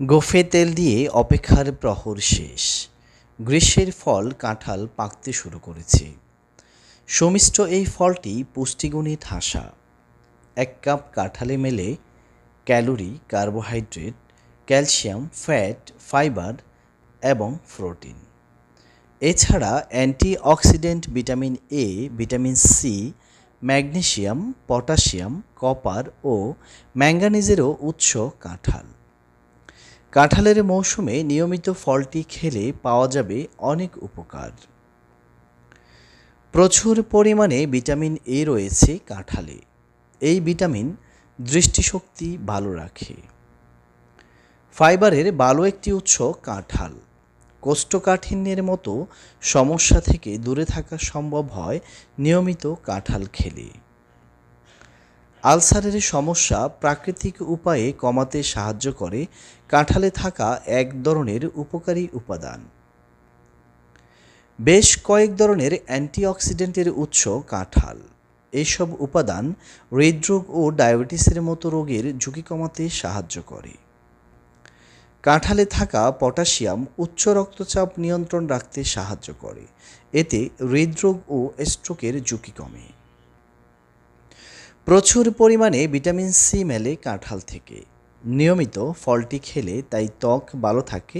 গোঁফে তেল দিয়ে অপেক্ষার প্রহর শেষ। গ্রীষ্মের ফল কাঁঠাল পাকতে শুরু করেছে। সুমিষ্ট এই ফলটি পুষ্টিগুণে ঠাসা। 1 কাপ কাঁঠালে মেলে calorie, carbohydrate, calcium, fat, fibre এবং প্রোটিন। এছাড়া antioxidant vitamin A, vitamin C, magnesium, potassium, copper ও ম্যাঙ্গানিজেরও উৎস কাঁঠাল। কাঁঠালের মৌসুমে নিয়মিত ফলটি খেলে পাওয়া যাবে অনেক উপকার। প্রচুর পরিমাণে ভিটামিন এ রয়েছে কাঁঠালে। এই ভিটামিন দৃষ্টিশক্তি ভালো রাখে। ফাইবারের ভালো একটি উৎস কাঁঠাল। কোষ্ঠকাঠিন্যের মতো সমস্যা থেকে দূরে থাকা সম্ভব হয় নিয়মিত কাঁঠাল খেলে। আলসারের সমস্যা প্রাকৃতিক উপায়ে কমাতে সাহায্য করে কাঁঠালে থাকা এক ধরনের উপকারী উপাদান। বেশ কয়েক ধরনের অ্যান্টিঅক্সিডেন্টের উৎস কাঁঠাল। এইসব উপাদান হৃদরোগ ও ডায়াবেটিসের মতো রোগের ঝুঁকি কমাতে সাহায্য করে। কাঁঠালে থাকা পটাশিয়াম উচ্চ রক্তচাপ নিয়ন্ত্রণ রাখতে সাহায্য করে। এতে হৃদরোগ ও স্ট্রোকের ঝুঁকি কমে। প্রচুর পরিমাণে ভিটামিন সি মেলে কাঁঠাল থেকে। নিয়মিত ফলটি খেলে তাই ত্বক ভালো থাকে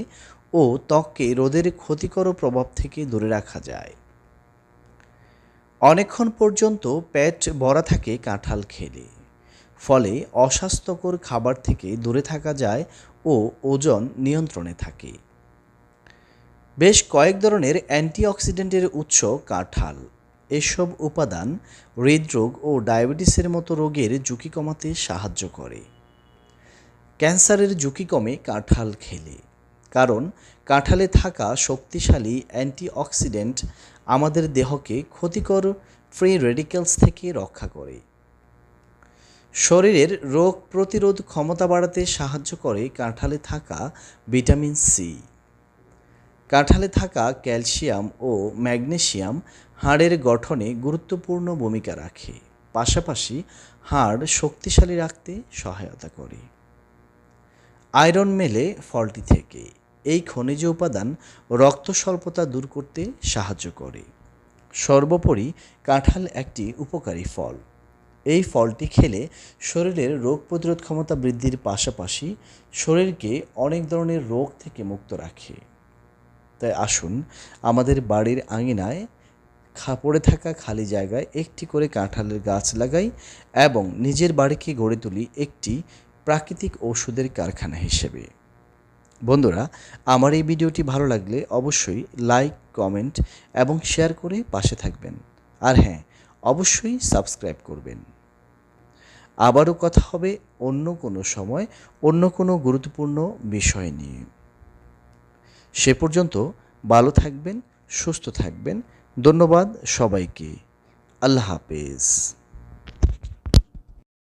ও ত্বককে রোদের ক্ষতিকর প্রভাব থেকে দূরে রাখা যায়। অনেকক্ষণ পর্যন্ত পেট ভরা থাকে কাঁঠাল খেলে। ফলে অস্বাস্থ্যকর খাবার থেকে দূরে থাকা যায় ও ওজন নিয়ন্ত্রণে থাকে। বেশ কয়েক ধরনের অ্যান্টিঅক্সিডেন্টের উৎস কাঁঠাল। এসব উপাদান হৃদরোগ ও ডায়াবেটিসের মতো রোগের ঝুঁকি কমাতে সাহায্য করে। ক্যান্সারের ঝুঁকি কমে কাঁঠাল খেলে, কারণ কাঁঠালে থাকা শক্তিশালী অ্যান্টিঅক্সিডেন্ট আমাদের দেহকে ক্ষতিকর ফ্রি রেডিক্যালস থেকে রক্ষা করে। শরীরের রোগ প্রতিরোধ ক্ষমতা বাড়াতে সাহায্য করে কাঁঠালে থাকা ভিটামিন সি। কাঁঠালে থাকা ক্যালসিয়াম ও ম্যাগনেসিয়াম হাড়ের গঠনে গুরুত্বপূর্ণ ভূমিকা রাখে, পাশাপাশি হাড় শক্তিশালী রাখতে সহায়তা করে। আয়রন মেলে ফলটি থেকে। এই খনিজ উপাদান রক্ত স্বল্পতা দূর করতে সাহায্য করে। সর্বোপরি কাঁঠাল একটি উপকারী ফল। এই ফলটি খেলে শরীরের রোগ প্রতিরোধ ক্ষমতা বৃদ্ধির পাশাপাশি শরীরকে অনেক ধরনের রোগ থেকে মুক্ত রাখে। তাই আসুন আমাদের বাড়ির আঙিনায় পড়ে থাকা খালি জায়গায় একটি করে কাঁঠালের গাছ লাগাই এবং নিজের বাড়িকে গড়ে তুলি একটি প্রাকৃতিক ওষুধের কারখানা হিসেবে। বন্ধুরা, আমার এই ভিডিওটি ভালো লাগলে অবশ্যই লাইক, কমেন্ট এবং শেয়ার করে পাশে থাকবেন। আর হ্যাঁ, অবশ্যই সাবস্ক্রাইব করবেন। আবারও কথা হবে অন্য কোনো সময় অন্য কোনো গুরুত্বপূর্ণ বিষয় নিয়ে। সে পর্যন্ত ভালো থাকবেন, সুস্থ থাকবেন। ধন্যবাদ সবাইকে। আল্লাহ হাফেজ।